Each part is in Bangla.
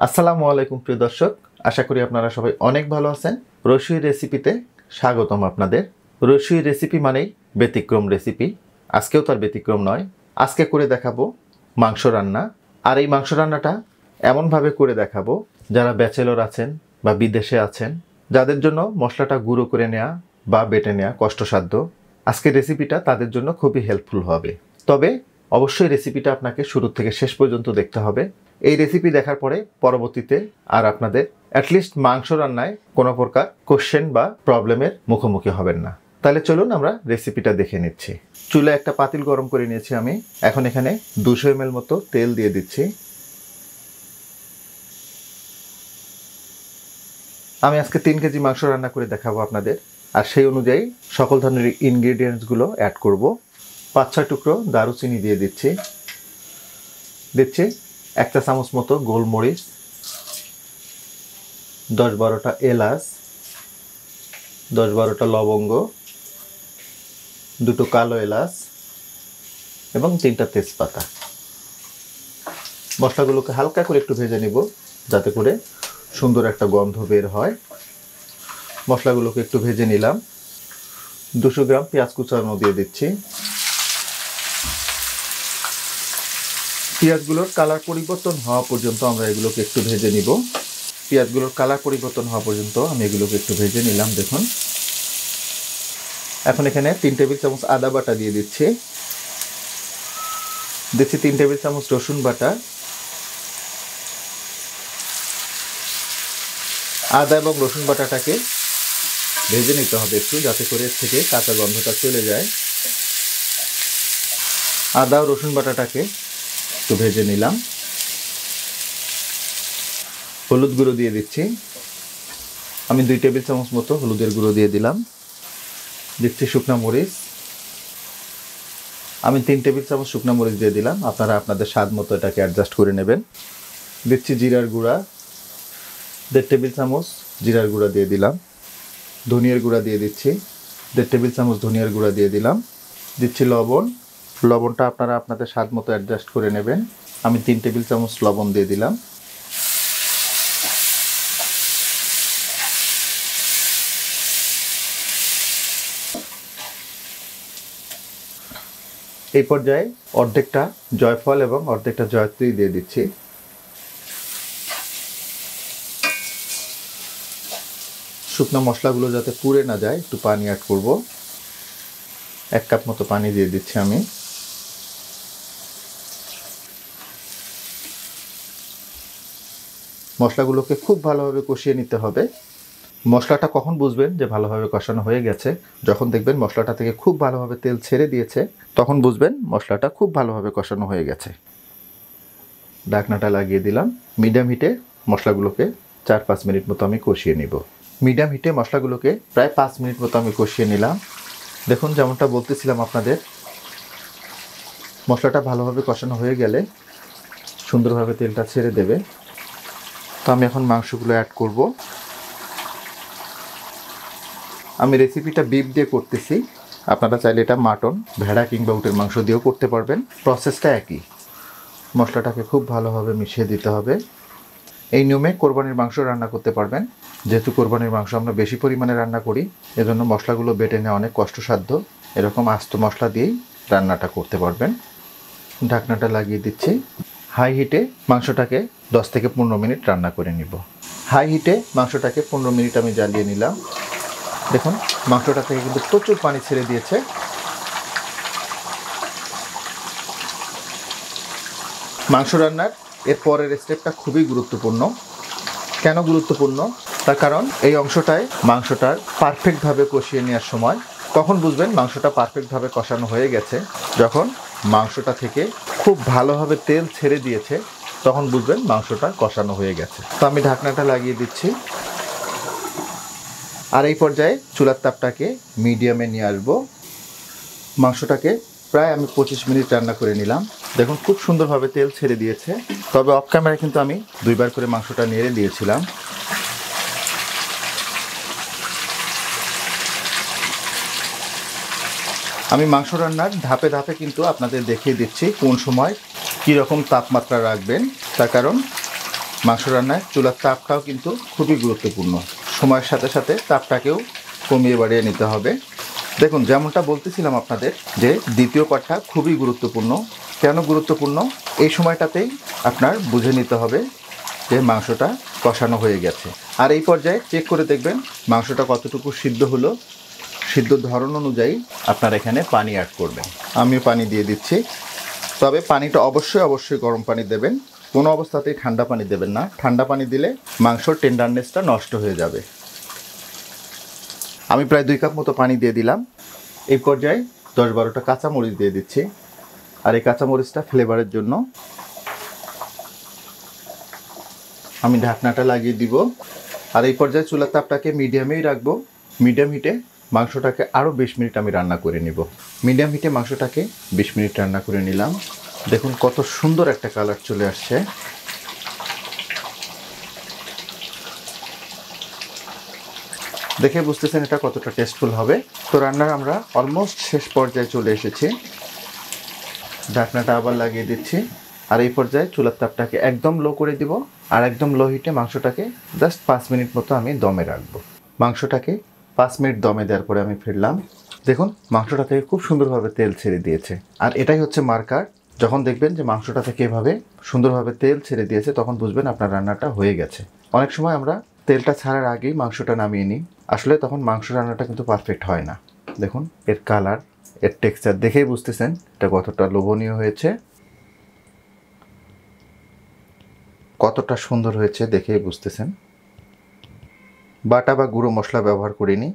আসসালামু আলাইকুম প্রিয় দর্শক, আশা করি আপনারা সবাই অনেক ভালো আছেন। রসুই রেসিপিতে স্বাগতম আপনাদের। রসুই রেসিপি মানেই ব্যতিক্রম রেসিপি। আজকেও তার ব্যতিক্রম নয়। আজকে করে দেখাবো মাংস রান্না। আর এই মাংস রান্নাটা এমনভাবে করে দেখাবো যারা ব্যাচেলর আছেন বা বিদেশে আছেন, যাদের জন্য মশলাটা গুঁড়ো করে নেওয়া বা বেটে নেওয়া কষ্টসাধ্য। আজকের রেসিপিটা তাদের জন্য খুবই হেল্পফুল হবে। তবে অবশ্যই রেসিপিটা আপনাকে শুরু থেকে শেষ পর্যন্ত দেখতে হবে। এই রেসিপি দেখার পরে পরবর্তীতে আর আপনাদের অ্যাটলিস্ট মাংস রান্নায় কোনো প্রকার কোশ্চেন বা প্রবলেমের মুখোমুখি হবেন না। তাহলে চলুন আমরা রেসিপিটা দেখে নিচ্ছি। চুলায় একটা পাতিল গরম করে নিয়েছি আমি। এখন এখানে 200 ml মতো তেল দিয়ে দিচ্ছি। আমি আজকে 3 কেজি মাংস রান্না করে দেখাবো আপনাদের, আর সেই অনুযায়ী সকল ধরনের ইনগ্রেডিয়েন্টসগুলো অ্যাড করব। 5-6 টুকরো দারুচিনি দিয়ে দিচ্ছি। 1 চা চামচ মতো গোলমরিচ, 10-12টা এলাচ, 10-12টা লবঙ্গ, 2টো কালো এলাচ এবং 3টা তেজপাতা। মশলাগুলোকে হালকা করে একটু ভেজে নিব যাতে করে সুন্দর একটা গন্ধ বের হয়। মশলাগুলোকে একটু ভেজে নিলাম। 200 গ্রাম পেঁয়াজ কুচানো দিয়ে দিচ্ছি। পেঁয়াজগুলোর কালার পরিবর্তন হওয়া পর্যন্ত আমরা এগুলোকে একটু ভেজে নিব। পেঁয়াজগুলোর কালার পরিবর্তন হওয়া পর্যন্ত আমি এগুলোকে একটু ভেজে নিলাম। দেখুন, এখন এখানে 3 টেবিল চামচ আদা বাটা দিয়ে দিচ্ছি। 3 টেবিল চামচ রসুন বাটা। আদা এবং রসুন বাটাটাকে ভেজে নিতে হবে একটু, যাতে করে এর থেকে কাঁচা গন্ধটা চলে যায়। আদা ও রসুন বাটাটাকে একটু ভেজে নিলাম। হলুদ গুঁড়ো দিয়ে দিচ্ছি। আমি 2 টেবিল চামচ মতো হলুদের গুঁড়ো দিয়ে দিলাম। দিচ্ছি শুকনা মরিচ। আমি 3 টেবিল চামচ শুকনা মরিচ দিয়ে দিলাম। আপনারা আপনাদের স্বাদ মতো এটাকে অ্যাডজাস্ট করে নেবেন। দিচ্ছি জিরার গুঁড়া, 1.5 টেবিল চামচ জিরার গুঁড়া দিয়ে দিলাম। ধনিয়ার গুঁড়া দিয়ে দিচ্ছি, 1.5 টেবিল চামচ ধনিয়ার গুঁড়া দিয়ে দিলাম। দিচ্ছি লবণ। লবণটা আপনারা আপনাদের স্বাদ মতো অ্যাডজাস্ট করে নেবেন। আমি 3 টেবিল চামচ লবণ দিয়ে দিলাম। এই পর্যায়ে অর্ধেকটা জয়ফল এবং অর্ধেকটা জয়ত্রী দিয়ে দিচ্ছি। শুকনো মশলাগুলো যাতে পুড়ে না যায় একটু পানি অ্যাড করব। 1 কাপ মতো পানি দিয়ে দিচ্ছি আমি। মশলাগুলোকে খুব ভালোভাবে কষিয়ে নিতে হবে। মশলাটা কখন বুঝবেন যে ভালোভাবে কষানো হয়ে গেছে? যখন দেখবেন মশলাটা থেকে খুব ভালোভাবে তেল ছেড়ে দিয়েছে, তখন বুঝবেন মশলাটা খুব ভালোভাবে কষানো হয়ে গেছে। ঢাকনাটা লাগিয়ে দিলাম। মিডিয়াম হিটে মশলাগুলোকে 4-5 মিনিট মতো আমি কষিয়ে নিব। মিডিয়াম হিটে মশলাগুলোকে প্রায় 5 মিনিট মতো আমি কষিয়ে নিলাম। দেখুন, যেমনটা বলতেছিলাম আপনাদের, মশলাটা ভালোভাবে কষানো হয়ে গেলে সুন্দরভাবে তেলটা ছেড়ে দেবে। তো আমি এখন মাংসগুলো অ্যাড করব। আমি রেসিপিটা বিফ দিয়ে করতেছি। আপনারা চাইলে এটা মাটন, ভেড়া কিংবা উটের মাংস দিয়েও করতে পারবেন। প্রসেসটা একই। মশলাটাকে খুব ভালোভাবে মিশিয়ে দিতে হবে। এই নিয়মে কোরবানির মাংস রান্না করতে পারবেন। যেহেতু কোরবানির মাংস আমরা বেশি পরিমাণে রান্না করি, এজন্য মশলাগুলো বেটে নেওয়া অনেক কষ্টসাধ্য। এরকম আস্ত মশলা দিয়েই রান্নাটা করতে পারবেন। ঢাকনাটা লাগিয়ে দিচ্ছি। হাই হিটে মাংসটাকে 10 থেকে 15 মিনিট রান্না করে নিব। হাই হিটে মাংসটাকে 15 মিনিট আমি জ্বালিয়ে নিলাম। দেখুন, মাংসটা থেকে কিন্তু প্রচুর পানি ছেড়ে দিয়েছে। মাংস রান্নার এর পরের স্টেপটা খুবই গুরুত্বপূর্ণ। কেন গুরুত্বপূর্ণ? তার কারণ এই অংশটায় মাংসটার পারফেক্টভাবে কষিয়ে নেওয়ার সময় কখন বুঝবেন মাংসটা পারফেক্টভাবে কষানো হয়ে গেছে? যখন মাংসটা থেকে খুব ভালোভাবে তেল ছেড়ে দিয়েছে, তখন বুঝবেন মাংসটা কষানো হয়ে গেছে। তো আমি ঢাকনাটা লাগিয়ে দিচ্ছি। আর এই পর্যায়ে চুলার তাপটাকে মিডিয়ামে নিয়ে আসবো। মাংসটাকে প্রায় আমি 25 মিনিট রান্না করে নিলাম। দেখুন, খুব সুন্দরভাবে তেল ছেড়ে দিয়েছে। তবে অফ ক্যামেরায় কিন্তু আমি 2 বার করে মাংসটা নেড়ে দিয়েছিলাম। আমি মাংস রান্নার ধাপে ধাপে কিন্তু আপনাদের দেখিয়ে দিচ্ছি কোন সময় কীরকম তাপমাত্রা রাখবেন। তার কারণ মাংস রান্নায় চুলার তাপটাও কিন্তু খুবই গুরুত্বপূর্ণ। সময়ের সাথে সাথে তাপটাকেও কমিয়ে বাড়িয়ে নিতে হবে। দেখুন, যেমনটা বলতেছিলাম আপনাদের যে দ্বিতীয় পার্টটা খুবই গুরুত্বপূর্ণ। কেন গুরুত্বপূর্ণ? এই সময়টাতেই আপনার বুঝে নিতে হবে যে মাংসটা কষানো হয়ে গেছে। আর এই পর্যায়ে চেক করে দেখবেন মাংসটা কতটুকু সিদ্ধ হলো। সিদ্ধ ধরন অনুযায়ী আপনার এখানে পানি অ্যাড করবেন। আমি পানি দিয়ে দিচ্ছি, তবে পানিটা অবশ্যই গরম পানি দেবেন। কোনো অবস্থাতেই ঠান্ডা পানি দেবেন না। ঠান্ডা পানি দিলে মাংসর টেন্ডারনেসটা নষ্ট হয়ে যাবে। আমি প্রায় 2 কাপ মতো পানি দিয়ে দিলাম। এই পর্যায়ে 10-12টা কাঁচামরিচ দিয়ে দিচ্ছি। আর এই কাঁচামরিচটা ফ্লেভারের জন্য আমি ঢাকনাটা লাগিয়ে দিব। আর এই পর্যায়ে চুলার তাপটাকে মিডিয়ামেই রাখবো। মিডিয়াম হিটে মাংসটাকে আরও 20 মিনিট আমি রান্না করে নিব। মিডিয়াম হিটে মাংসটাকে 20 মিনিট রান্না করে নিলাম। দেখুন কত সুন্দর একটা কালার চলে আসছে। দেখে বুঝতেছেন এটা কতটা টেস্টফুল হবে। তো রান্নার আমরা অলমোস্ট শেষ পর্যায়ে চলে এসেছি। ঢাকনাটা আবার লাগিয়ে দিচ্ছি। আর এই পর্যায়ে চুলার তাপটাকে একদম লো করে দিব। আর একদম লো হিটে মাংসটাকে জাস্ট 5 মিনিট মতো আমি দমে রাখবো। মাংসটাকে 5 মিনিট দমে দেওয়ার পরে আমি ফিরলাম। দেখুন মাংসটা থেকে খুব সুন্দরভাবে তেল ছেড়ে দিয়েছে। আর এটাই হচ্ছে মার্কার। যখন দেখবেন যে মাংসটা থেকে এভাবে সুন্দরভাবে তেল ছেড়ে দিয়েছে, তখন বুঝবেন আপনার রান্নাটা হয়ে গেছে। অনেক সময় আমরা তেলটা ছাড়ার আগেই মাংসটা নামিয়ে নিই, আসলে তখন মাংস রান্নাটা কিন্তু পারফেক্ট হয় না। দেখুন এর কালার, এর টেক্সচার দেখেই বুঝতেছেন এটা কতটা লোভনীয় হয়েছে, কতটা সুন্দর হয়েছে দেখেই বুঝতেছেন। বাটা বা গুঁড়ো মশলা ব্যবহার করিনি।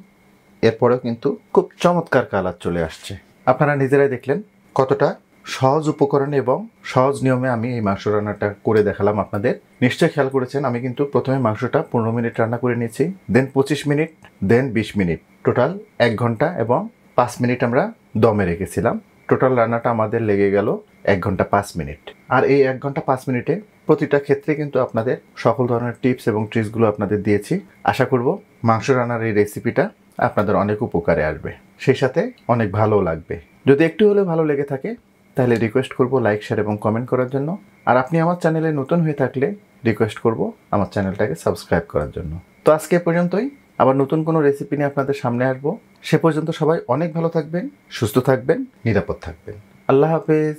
এরপরেও কিন্তু খুব চমৎকার কালার চলে আসছে। আপনারা নিজেরাই দেখলেন কতটা সহজ উপকরণে এবং সহজ নিয়মে আমি এই মাংস রান্নাটা করে দেখালাম আপনাদের। নিশ্চয়ই খেয়াল করেছেন আমি কিন্তু প্রথমে মাংসটা 15 মিনিট রান্না করে নিয়েছি, দেন 25 মিনিট, দেন 20 মিনিট, টোটাল 1 ঘন্টা এবং 5 মিনিট আমরা দমে রেখেছিলাম। টোটাল রান্নাটা আমাদের লেগে গেল 1 ঘন্টা 5 মিনিট। আর এই 1 ঘন্টা 5 মিনিটে প্রতিটা ক্ষেত্রে কিন্তু আপনাদের সকল ধরনের টিপস এবং ট্রিক্সগুলো আপনাদের দিয়েছি। আশা করব মাংস রান্নার এই রেসিপিটা আপনাদের অনেক উপকারে আসবে, সেই সাথে অনেক ভালোও লাগবে। যদি একটু হলেও ভালো লেগে থাকে তাহলে রিকোয়েস্ট করব লাইক, শেয়ার এবং কমেন্ট করার জন্য। আর আপনি আমার চ্যানেলে নতুন হয়ে থাকলে রিকোয়েস্ট করব আমার চ্যানেলটাকে সাবস্ক্রাইব করার জন্য। তো আজকে পর্যন্তই, আবার নতুন কোনো রেসিপি নিয়ে আপনাদের সামনে আসবো। সে পর্যন্ত সবাই অনেক ভালো থাকবেন, সুস্থ থাকবেন, নিরাপদ থাকবেন। আল্লাহ হাফেজ।